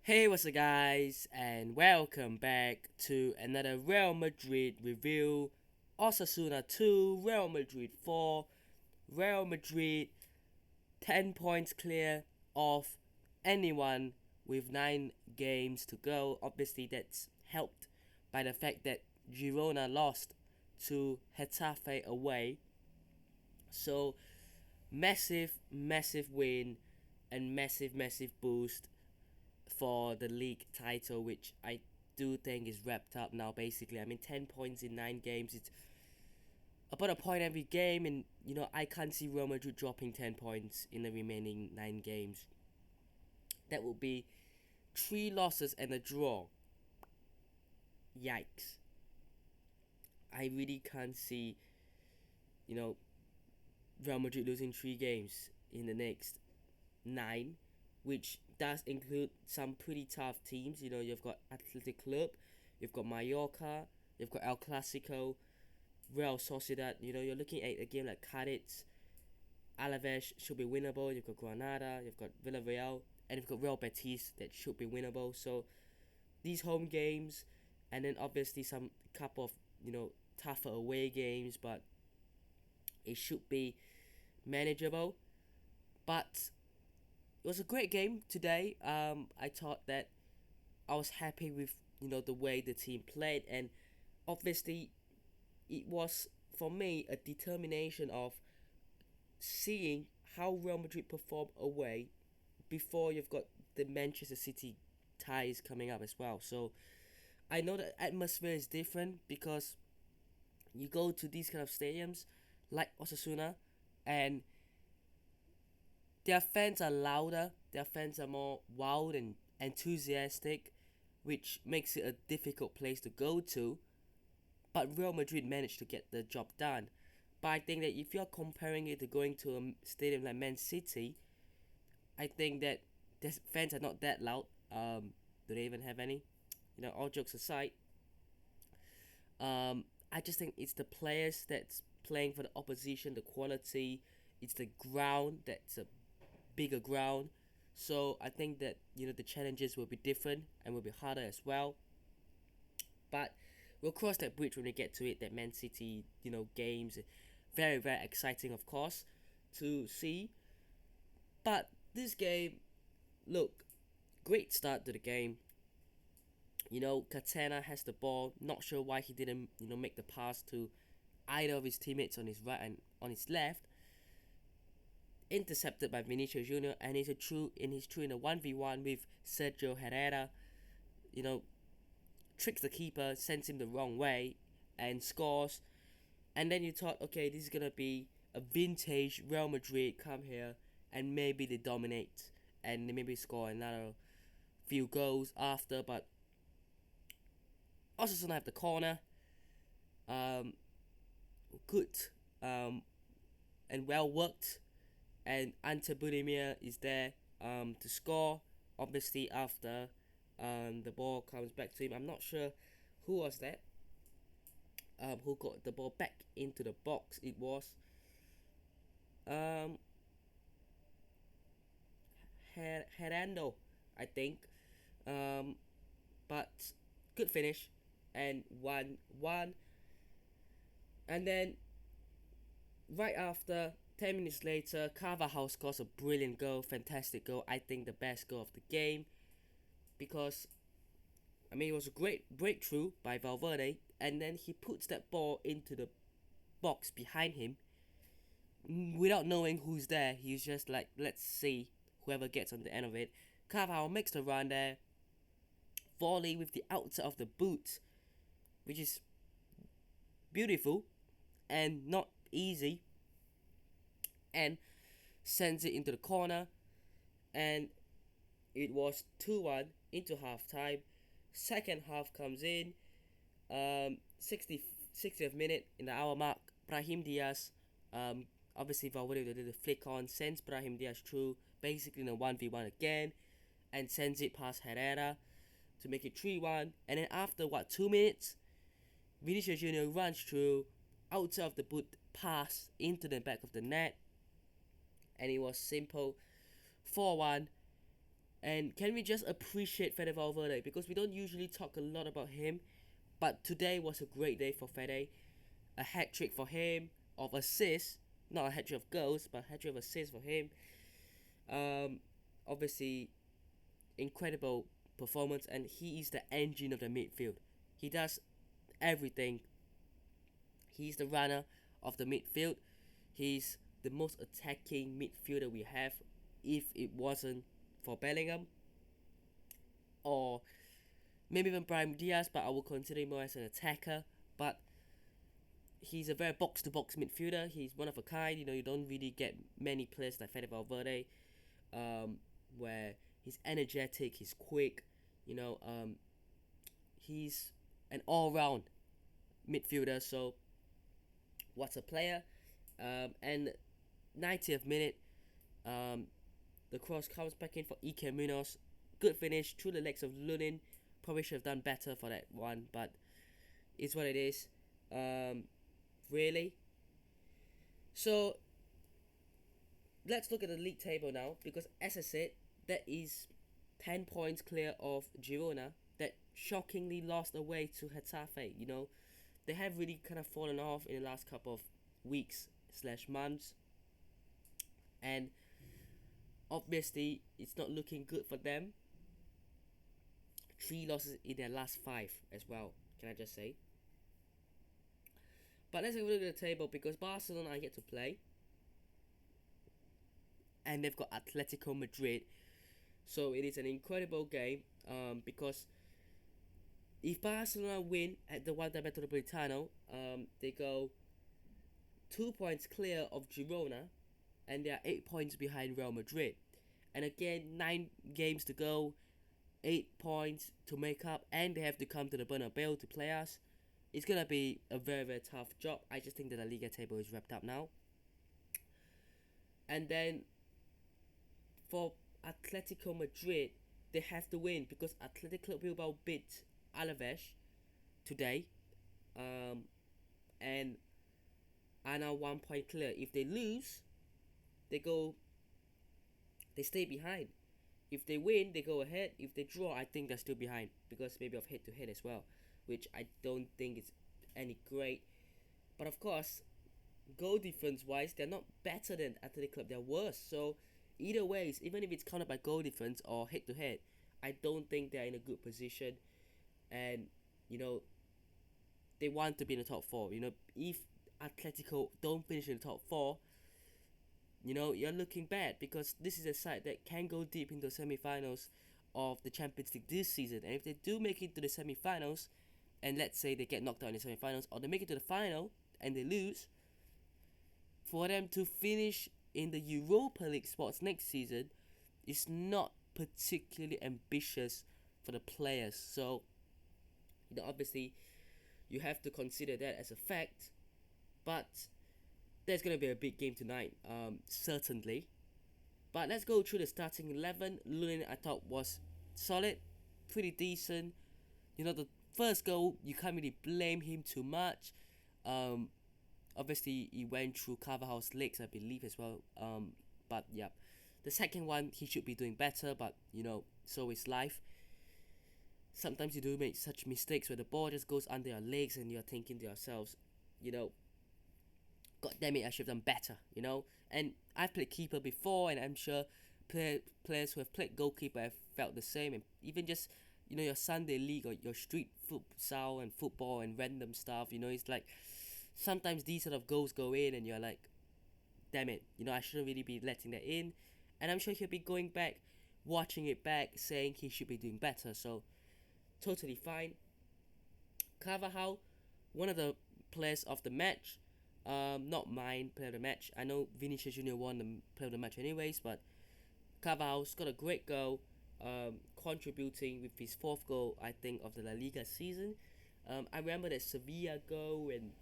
Hey, what's up, guys, and welcome back to another Real Madrid review. Osasuna 2, Real Madrid 4. Real Madrid 10 points clear of anyone with 9 games to go. Obviously, that's helped by the fact that Girona lost to Getafe away. So, massive win and massive boost for the league title, which I do think is wrapped up now. Basically, I mean, 10 points in 9 games. It's about a point every game, and I can't see Real Madrid dropping 10 points in the remaining 9 games. That would be 3 losses and a draw. Yikes! I really can't see, you know, Real Madrid losing 3 games in the next 9, which does include some pretty tough teams. You've got Athletic Club, you've got Mallorca, you've got El Clasico, Real Sociedad. You're looking at a game like Cadiz, Alaves should be winnable. You've got Granada, you've got Villarreal, and you've got Real Betis that should be winnable. So these home games, and then obviously some couple of tougher away games, but it should be manageable. But it was a great game today. I thought that I was happy with the way the team played, and obviously it was for me a determination of seeing how Real Madrid perform away before you've got the Manchester City ties coming up as well. So I know the atmosphere is different because you go to these kind of stadiums like Osasuna, and their fans are louder, their fans are more wild and enthusiastic, which makes it a difficult place to go to. But Real Madrid managed to get the job done. But I think that if you're comparing it to going to a stadium like Man City, I think that their fans are not that loud. Do they even have any? All jokes aside, I just think it's the players that's playing for the opposition, the quality. It's the ground that's a bigger ground. So I think that the challenges will be different and will be harder as well. But we'll cross that bridge when we get to it. That Man City games, very exciting, of course, to see. But this game, look, great start to the game. Katana has the ball. Not sure why he didn't make the pass to either of his teammates on his right and on his left. Intercepted by Vinicius Junior, and he's in a 1v1 with Sergio Herrera. You know, tricks the keeper, sends him the wrong way, and scores. And then you thought, okay, this is gonna be a vintage Real Madrid come here, and maybe they dominate, and they maybe score another few goals after. But Osasuna have the corner. Um, Good and well worked, and Ante Budimir is there to score. Obviously, after the ball comes back to him, I'm not sure who was that. Who got the ball back into the box? It was um, Herando, I think. Um, but good finish and 1-1. And then right after 10 minutes later, Carvajal scores a brilliant goal, fantastic goal. I think the best goal of the game because it was a great breakthrough by Valverde, and then he puts that ball into the box behind him without knowing who's there. He's just like, let's see whoever gets on the end of it. Carvajal makes the run there, volley with the outside of the boot, which is beautiful and not easy, and sends it into the corner, and it was 2-1 into half time. Second half comes in, 60th minute in the hour mark. Brahim Diaz, obviously Valverde did the flick on, sends Brahim Diaz through, basically in a 1v1 again, and sends it past Herrera to make it 3-1. And then after 2 minutes, Vinicius Junior runs through, outside of the boot, pass into the back of the net, and it was simple 4-1. And can we just appreciate Fede Valverde, because we don't usually talk a lot about him, but today was a great day for Fede. A hat trick for him of assists, not a hat trick of goals, but a hat trick of assists for him. Um, Obviously, incredible performance, and he is the engine of the midfield. He does everything. He's the runner of the midfield. He's the most attacking midfielder we have. If it wasn't for Bellingham, or maybe even Brahim Diaz, but I will consider him more as an attacker. But he's a very box-to-box midfielder. He's one of a kind. You don't really get many players like Fede Valverde, where he's energetic, he's quick. You know, he's an all-round midfielder. So, what's a player? And 90th minute, the cross comes back in for Ike Munoz. Good finish through the legs of Lunin. Probably should have done better for that one, but it's what it is. Really. So let's look at the league table now, because as I said, that is 10 points clear of Girona, that shockingly lost away to Getafe. They have really kind of fallen off in the last couple of weeks slash months, and obviously it's not looking good for them. 3 losses in their last 5 as well, can I just say. But let's have a look at the table, because Barcelona are yet to play, and they've got Atletico Madrid. So it is an incredible game, because if Barcelona win at the Wanda Metropolitano, they go 2 points clear of Girona, and they are 8 points behind Real Madrid. And again, 9 games to go, 8 points to make up, and they have to come to the Bernabeu to play us. It's gonna be a very, very tough job. I just think that the Liga table is wrapped up now. And then for Atletico Madrid, they have to win, because Athletic Club Bilbao beat Alaves today, and are now 1 point clear. If they lose, they stay behind. If they win, they go ahead. If they draw, I think they're still behind, because maybe of head to head as well, which I don't think is any great. But of course, goal difference wise, they're not better than Athletic Club, they're worse. So either ways, even if it's counted by goal difference or head to head, I don't think they're in a good position. And they want to be in the top 4. If Atletico don't finish in the top 4, you're looking bad, because this is a side that can go deep into the semi-finals of the Champions League this season. And if they do make it to the semi-finals, and let's say they get knocked out in the semi-finals, or they make it to the final and they lose, for them to finish in the Europa League spots next season is not particularly ambitious for the players. So, obviously, you have to consider that as a fact. But there's going to be a big game tonight, certainly. But let's go through the starting 11. Lunin, I thought, was solid, pretty decent. The first goal, you can't really blame him too much. Obviously, he went through Carvajal's legs, I believe, as well. But yeah, the second one, he should be doing better, but so is life. Sometimes you do make such mistakes where the ball just goes under your legs, and you're thinking to yourselves, God damn it, I should have done better, And I've played keeper before, and I'm sure players who have played goalkeeper have felt the same. And even just, your Sunday league, or your street futsal and football and random stuff, it's like sometimes these sort of goals go in, and you're like, damn it, I shouldn't really be letting that in. And I'm sure he'll be going back, watching it back, saying he should be doing better. So, totally fine. Carvajal, one of the players of the match. Not mine, player of the match. I know Vinicius Jr. won the player of the match anyways, but Carvajal's got a great goal, contributing with his 4th goal, I think, of the La Liga season. I remember that Sevilla goal, and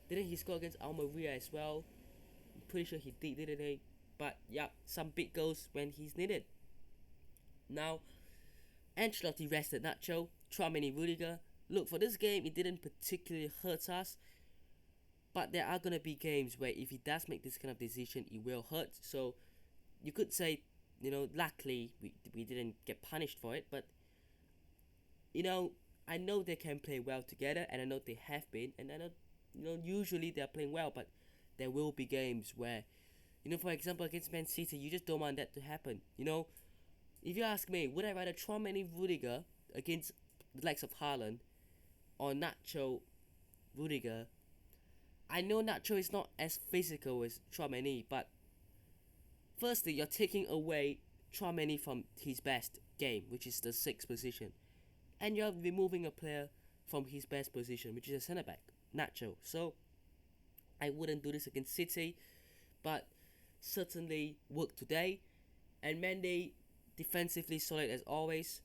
didn't he score against Almeria as well? I'm pretty sure he did, didn't he? But yeah, some big goals when he's needed. Now, Ancelotti rested Nacho, Tchouaméni, Rudiger. Look, for this game, it didn't particularly hurt us. But there are going to be games where if he does make this kind of decision, it will hurt. So you could say, luckily we didn't get punished for it. But you know, I know they can play well together, and I know they have been, and I know, usually they're playing well. But there will be games where, for example, against Man City, you just don't want that to happen. If you ask me, would I rather Tchouaméni Rudiger against the likes of Haaland or Nacho Rudiger? I know Nacho is not as physical as Tchouaméni, but firstly, you're taking away Tchouaméni from his best game, which is the sixth position, and you're removing a player from his best position, which is a centre back, Nacho. So I wouldn't do this against City, but certainly work today. And Mendy, defensively solid as always.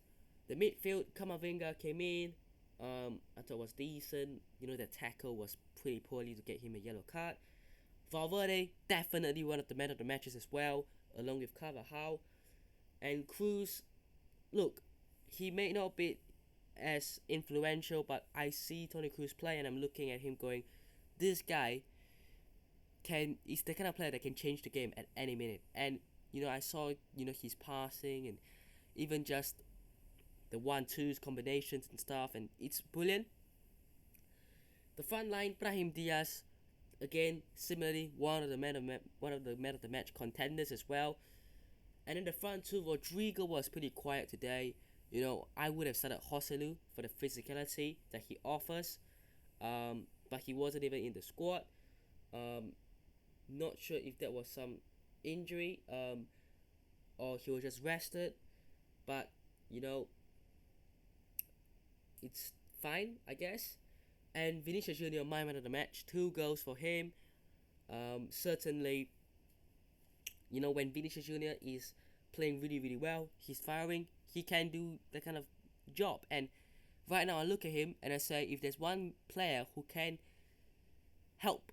The midfield, Kamavinga came in. I thought was decent. The tackle was pretty poorly to get him a yellow card. Valverde, definitely one of the men of the matches as well, along with Carvajal. And Cruz, look, he may not be as influential, but I see Toni Kroos play and I'm looking at him going, this guy is the kind of player that can change the game at any minute. And I saw his passing and even just the 1-2s combinations and stuff, and it's brilliant. The front line, Brahim Diaz, again similarly one of the man of the match contenders as well. And in the front two, Rodrigo was pretty quiet today. I would have started Joselu for the physicality that he offers, but he wasn't even in the squad. Not sure if that was some injury, or he was just rested, but it's fine, I guess. And Vinicius Junior, my man of the match, 2 goals for him. Certainly, when Vinicius Junior is playing really, really well, he's firing, he can do that kind of job. And right now I look at him and I say, if there's one player who can help,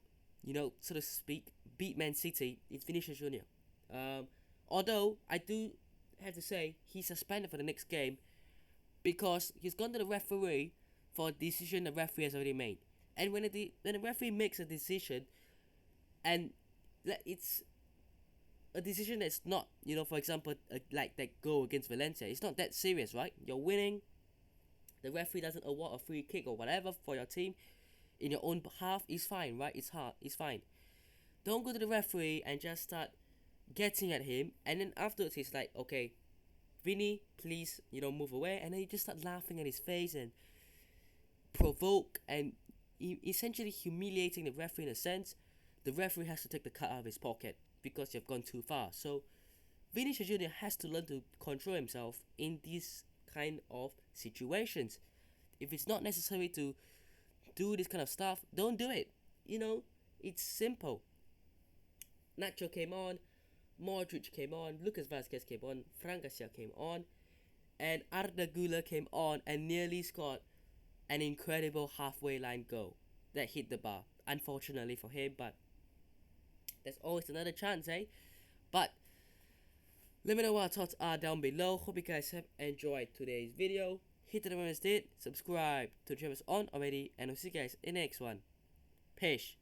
so to speak, beat Man City, it's Vinicius Junior. Although I do have to say he's suspended for the next game because he's gone to the referee for a decision the referee has already made. And when the referee makes a decision, and it's a decision that's not, for example, like that goal against Valencia, it's not that serious, right? You're winning, the referee doesn't award a free kick or whatever for your team in your own behalf, it's fine, right? It's fine. Don't go to the referee and just start getting at him, and then afterwards he's like, okay, Vini, please, move away, and then you just start laughing at his face and provoke and essentially humiliating the referee in a sense. The referee has to take the cut out of his pocket because you've gone too far. So Vinicius Junior has to learn to control himself in these kind of situations. If it's not necessary to do this kind of stuff, don't do it. It's simple. Nacho came on, Modric came on, Lucas Vazquez came on, Fran Garcia came on, and Arda Güler came on and nearly scored an incredible halfway line goal that hit the bar. Unfortunately for him, but there's always another chance, eh? But let me know what your thoughts are down below. Hope you guys have enjoyed today's video. Hit the button if you did, subscribe to the channel on already, and I'll see you guys in the next one. Peace.